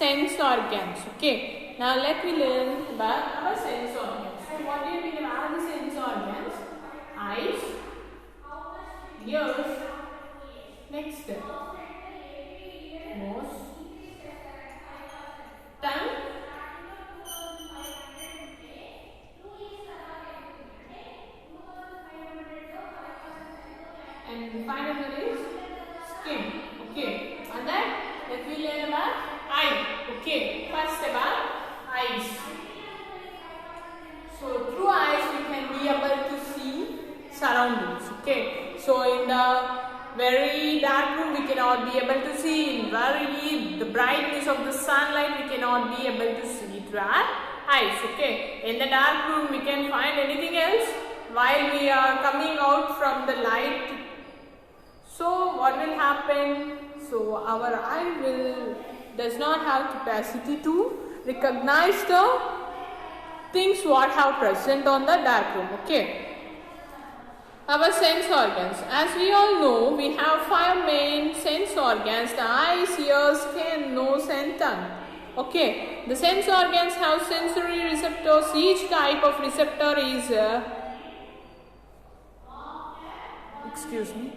sense organs. Okay. Now let me learn about our sense organs. So what do you mean about the sense organs? Eyes, ears, next nose, tongue, and final one is skin. Okay. On that, let me learn about eye. Okay. First about eyes. So through eyes we can be able to see surroundings. Okay. So in the very dark room we cannot be able to see. In the brightness of the sunlight we cannot be able to see through our eyes. Okay. In the dark room we can find anything else while we are coming out from the light. So what will happen? So our eye does not have capacity to recognize the things what have present on the dark room. Okay. Our sense organs. As we all know, we have 5 main sense organs: the eyes, ears, skin, nose and tongue. Okay. The sense organs have sensory receptors. Each type of receptor is excuse me.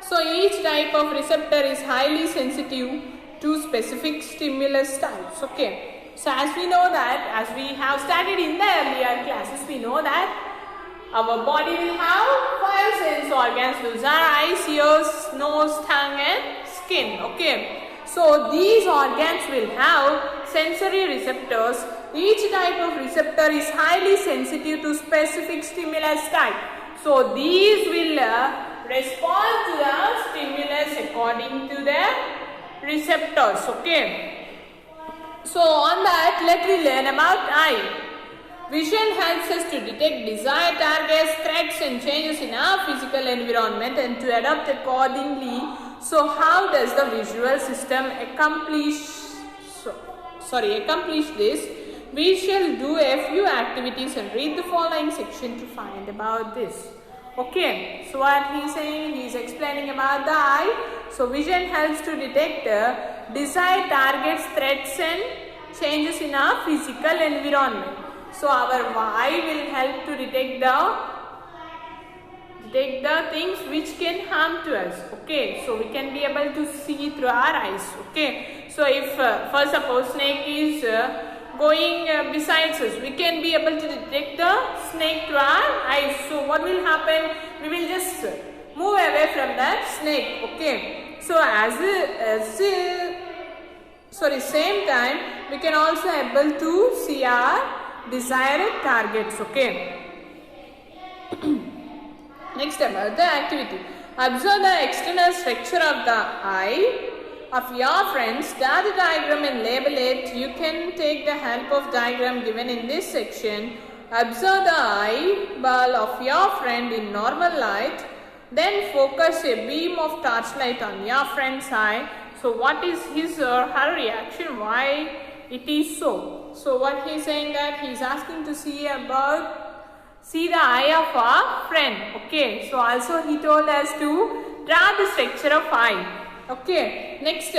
So each type of receptor is highly sensitive to specific stimulus types. Okay. So as we know that, as we have studied in the earlier classes, we know that our body will have 5 sense organs. Those are eyes, ears, nose, tongue and skin. Okay. So these organs will have sensory receptors. Each type of receptor is highly sensitive to specific stimulus type. So these will respond to the stimulus according to the receptors. Okay. So on that, let me learn about eye. Vision helps us to detect desired targets, threats and changes in our physical environment and to adapt accordingly. So how does the visual system accomplish this? We shall do a few activities and read the following section to find about this. Okay, so what he is saying, he is explaining about the eye. So vision helps to detect desired targets, threats and changes in our physical environment. So our eye will help to detect the things which can harm to us. Okay, so we can be able to see through our eyes. Okay, so if for suppose snake is going besides us, we can be able to detect the snake through our eyes. So what will happen? We will just move away from that snake. Okay, so same time we can also able to see our desired targets. Okay. Next, about the activity. Observe the external structure of the eye of your friend. Draw the diagram and label it. You can take the help of diagram given in this section. Observe the eyeball of your friend in normal light. Then focus a beam of torchlight on your friend's eye. So what is his or her reaction? Why it is so? So what he is saying that he is asking to see the eye of our friend. Okay. So also he told us to draw the structure of eye. Okay. Next,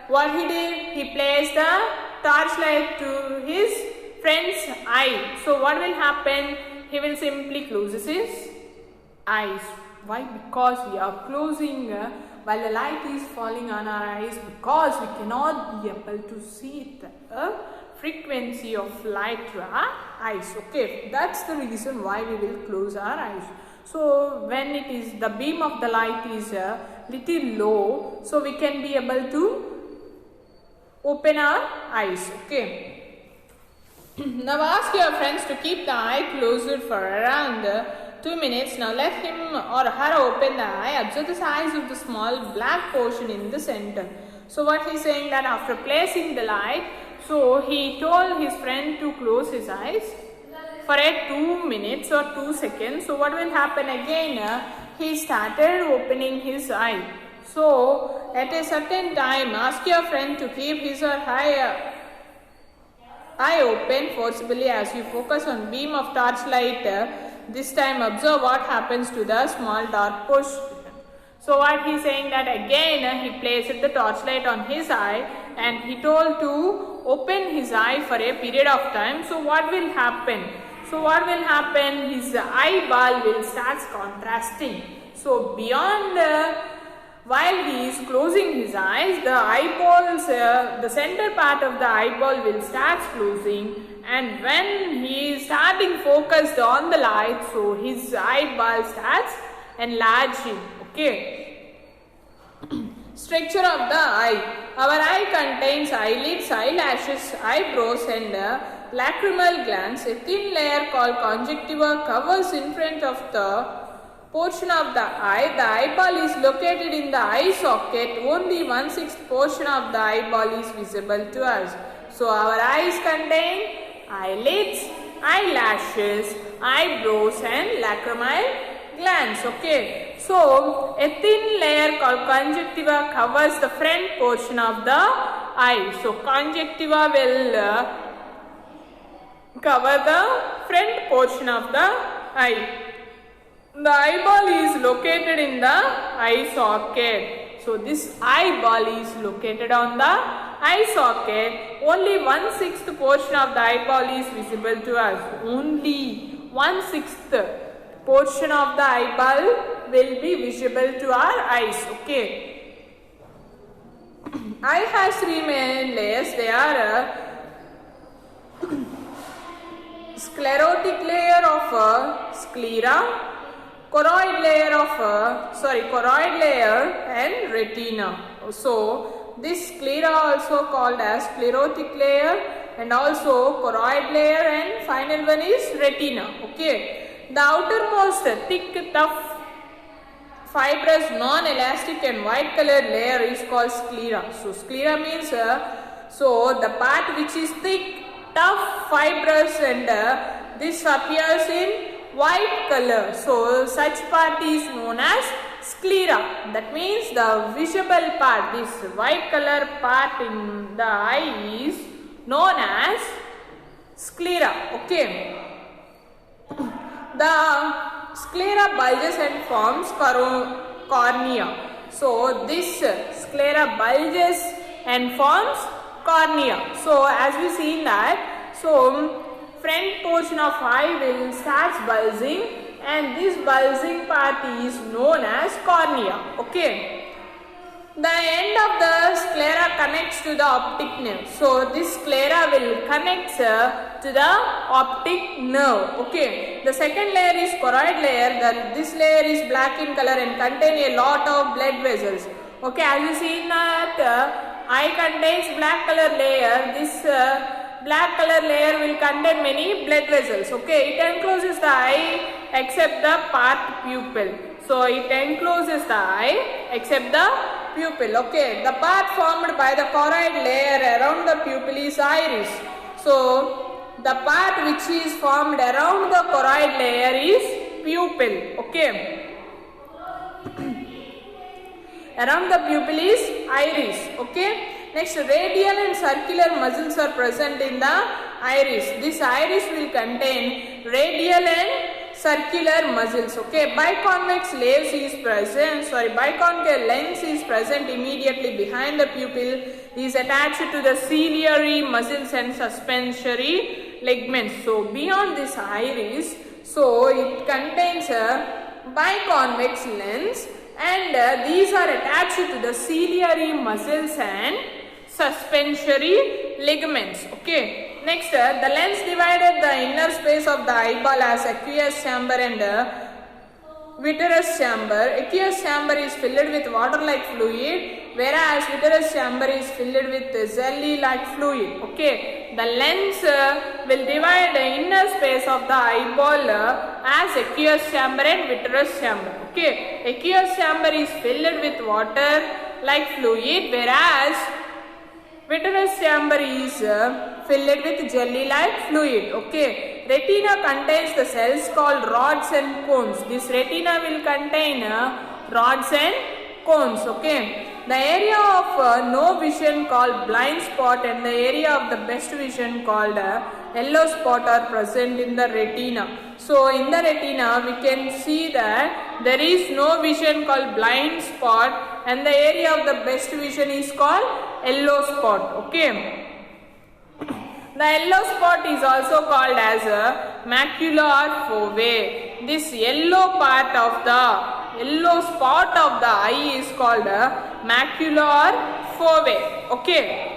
what he did, he placed the torchlight to his friend's eye. So what will happen? He will simply close his eyes. Why? Because we are closing while the light is falling on our eyes, because we cannot be able to see the frequency of light through our eyes. Okay, that's the reason why we will close our eyes. So when it is the beam of the light is little low, so we can be able to open our eyes. Okay. Now ask your friends to keep the eye closed for around 2 minutes. Now let him or her open the eye. Observe the size of the small black portion in the center. So what he is saying that after placing the light, so he told his friend to close his eyes for 2 minutes or 2 seconds. So what will happen again? He started opening his eye. So at a certain time, ask your friend to keep his or her eye open forcibly as you focus on beam of torchlight. This time observe what happens to the small dark portion. So what he is saying that again he placed the torchlight on his eye and he told to open his eye for a period of time. So what will happen? So what will happen? His eyeball will start contrasting. So beyond while he is closing his eyes, the eyeballs, the center part of the eyeball will start closing, and when he is starting focused on the light, so his eyeball starts enlarging. Okay. Structure of the eye. Our eye contains eyelids, eyelashes, eyebrows and lacrimal glands. A thin layer called conjunctiva covers in front of the portion of the eye. The eyeball is located in the eye socket. Only 1/6 portion of the eyeball is visible to us. So our eyes contain eyelids, eyelashes, eyebrows and lacrimal glands. Okay. So a thin layer called conjunctiva covers the front portion of the eye. So conjunctiva will cover the front portion of the eye. The eyeball is located in the eye socket. So this eyeball is located on the eye socket. Only 1/6 portion of the eyeball is visible to us. Only 1/6 portion of the eyeball will be visible to our eyes. Okay. Eye has 3 main layers. They are sclerotic layer of sclera, choroid layer and retina. So this sclera also called as sclerotic layer and also choroid layer, and final one is retina. Okay. The outermost thick, tough, fibrous, non-elastic and white colored layer is called sclera. So sclera means so the part which is thick, tough, fibrous and this appears in white color. So such part is known as sclera. That means the visible part, this white color part in the eye is known as sclera. Okay. The sclera bulges and forms cornea. So this sclera bulges and forms cornea. So as we seen that, so front portion of eye will start bulging and this bulging part is known as cornea. Okay. The end of the sclera connects to the optic nerve. So this sclera will connect to the optic nerve. Okay. The second layer is choroid layer. This layer is black in color and contain a lot of blood vessels. Okay. As you see that eye contains black color layer. This black color layer will contain many blood vessels. Okay. It encloses the eye except the part pupil. So it encloses the eye except the pupil. Okay. The part formed by the choroid layer around the pupil is iris. So the part which is formed around the choroid layer is pupil. Okay. Around the pupil is iris. Okay. Next, radial and circular muscles are present in the iris. This iris will contain radial and circular muscles. Okay. Biconvex lens is present immediately behind the pupil. Is attached to the ciliary muscles and suspensory ligaments. So beyond this iris, so it contains a biconvex lens and these are attached to the ciliary muscles and suspensory ligaments. Okay. Next, the lens divided the inner space of the eyeball as aqueous chamber and vitreous chamber. Aqueous chamber is filled with water-like fluid, whereas vitreous chamber is filled with jelly-like fluid. Okay. The lens will divide the inner space of the eyeball as aqueous chamber and vitreous chamber. Okay. Aqueous chamber is filled with water-like fluid, whereas vitreous chamber is filled with jelly-like fluid. Okay. Retina contains the cells called rods and cones. This retina will contain rods and cones. Okay. the area of no vision called blind spot and the area of the best vision called yellow spot are present in the retina. So in the retina we can see that there is no vision called blind spot and the area of the best vision is called yellow spot. Okay. The yellow spot is also called as a macular fovea. This yellow part of the yellow spot of the eye is called a macular fovea. Okay.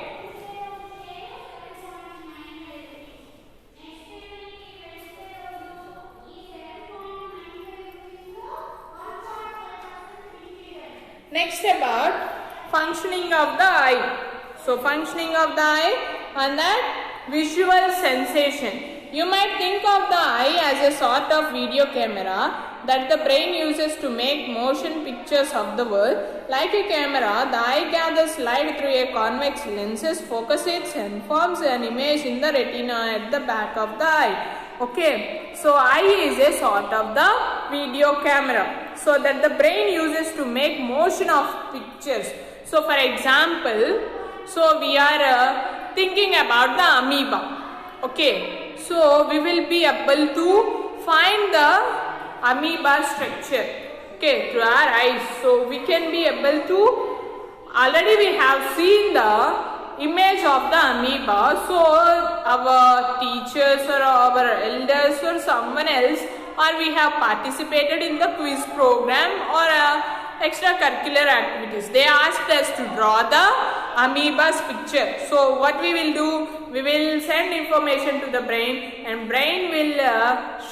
Next about functioning of the eye. So functioning of the eye and that visual sensation. You might think of the eye as a sort of video camera that the brain uses to make motion pictures of the world. Like a camera, the eye gathers light through a convex lenses, focuses and forms an image in the retina at the back of the eye. Okay, so eye is a sort of the video camera, so that the brain uses to make motion of pictures. So for example, so we are thinking about the amoeba. Okay, so we will be able to find the amoeba structure, okay, through our eyes. So we can be able to, already we have seen the image of the amoeba, so our teachers or our elders or someone else, or we have participated in the quiz program or extracurricular activities, they asked us to draw the amoeba's picture. So what we will do, we will send information to the brain and brain will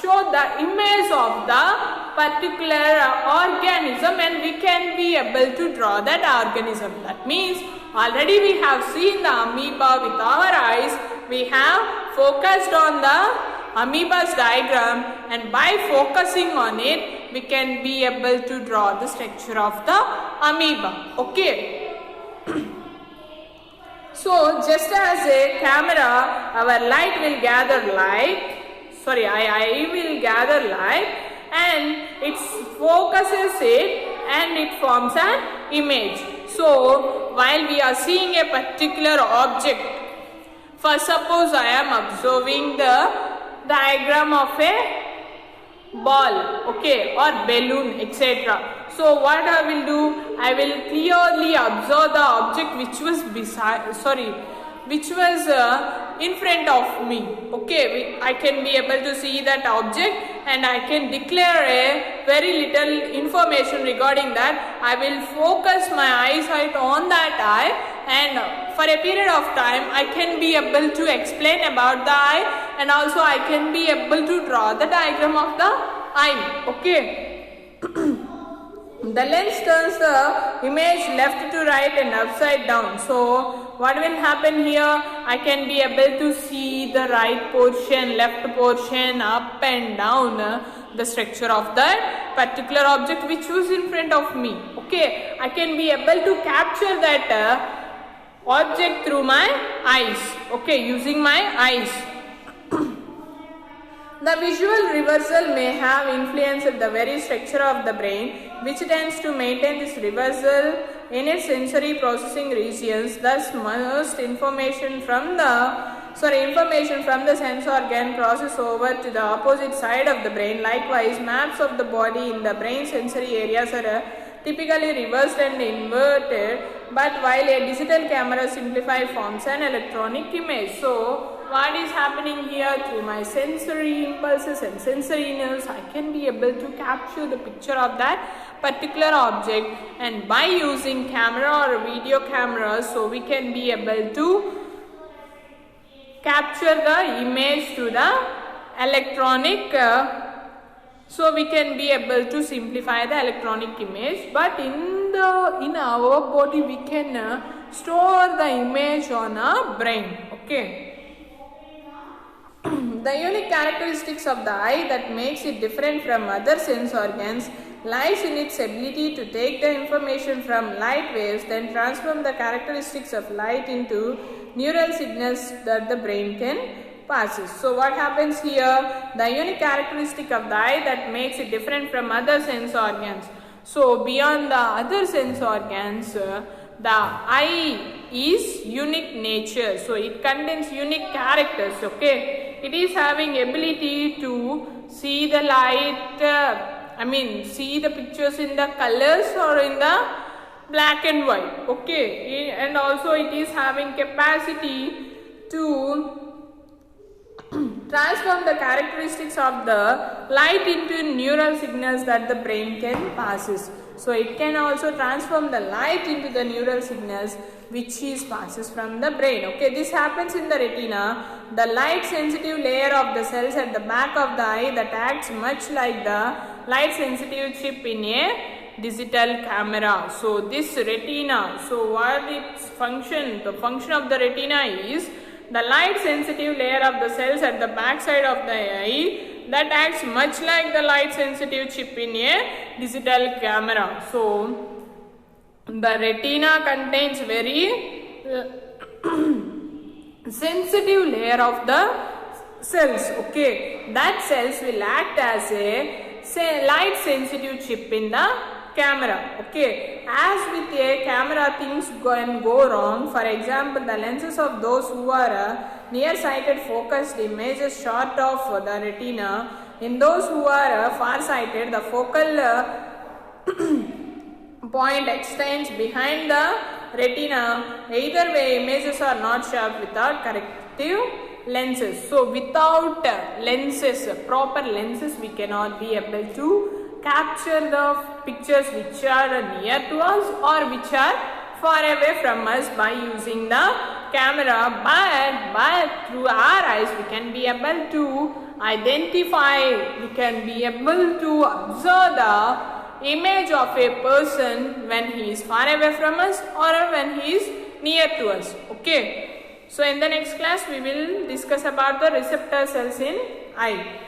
show the image of the particular organism and we can be able to draw that organism. That means already we have seen the amoeba with our eyes, we have focused on the amoeba's diagram and by focusing on it we can be able to draw the structure of the amoeba. Okay. So just as a camera, our light will gather light, eye will gather light and it focuses it and it forms an image. So while we are seeing a particular object, for suppose I am observing the diagram of a ball, okay, or balloon, etc. So what I will do, I will clearly observe the object which was in front of me. Okay, I can be able to see that object and I can declare a very little information regarding that. I will focus my eyesight on that eye and for a period of time I can be able to explain about the eye and also I can be able to draw the diagram of the eye. Okay. The lens turns the image left to right and upside down. So what will happen here? I can be able to see the right portion, left portion, up and down, the structure of that particular object which was in front of me. Okay, I can be able to capture that object through my eyes. Okay, using my eyes. The visual reversal may have influenced the very structure of the brain, which tends to maintain this reversal in its sensory processing regions. Thus, most information from the sense organ process over to the opposite side of the brain. Likewise, maps of the body in the brain sensory areas are typically reversed and inverted, but while a digital camera simplified forms an electronic image. So what is happening here? Through my sensory impulses and sensory nerves, I can be able to capture the picture of that particular object, and by using camera or video cameras, so we can be able to capture the image through the electronic so we can be able to simplify the electronic image, but in our body we can store the image on our brain. Okay. The unique characteristics of the eye that makes it different from other sense organs lies in its ability to take the information from light waves, then transform the characteristics of light into neural signals that the brain can passes. So what happens here? The unique characteristic of the eye that makes it different from other sense organs. So beyond the other sense organs, the eye is unique nature. So it contains unique characters. Okay, it is having ability to see the light. See the pictures in the colors or in the black and white. Okay, and also it is having capacity to transform the characteristics of the light into neural signals that the brain can passes. So it can also transform the light into the neural signals which is passes from the brain. Okay, this happens in the retina, the light sensitive layer of the cells at the back of the eye that acts much like the light sensitive chip in a digital camera. So this retina, so what its function, the function of the retina is the light sensitive layer of the cells at the back side of the eye that acts much like the light sensitive chip in a digital camera. So the retina contains very sensitive layer of the cells. Okay, that cells will act as a light sensitive chip in the camera. Okay, as with a camera things can go wrong. For example, the lenses of those who are nearsighted focused images short of the retina. In those who are far-sighted, the focal point extends behind the retina. Either way, images are not sharp without corrective lenses. So without lenses, proper lenses, we cannot be able to capture the pictures which are near to us or which are far away from us by using the camera, but through our eyes we can be able to identify, we can be able to observe the image of a person when he is far away from us or when he is near to us. Okay, so in the next class we will discuss about the receptor cells in eye.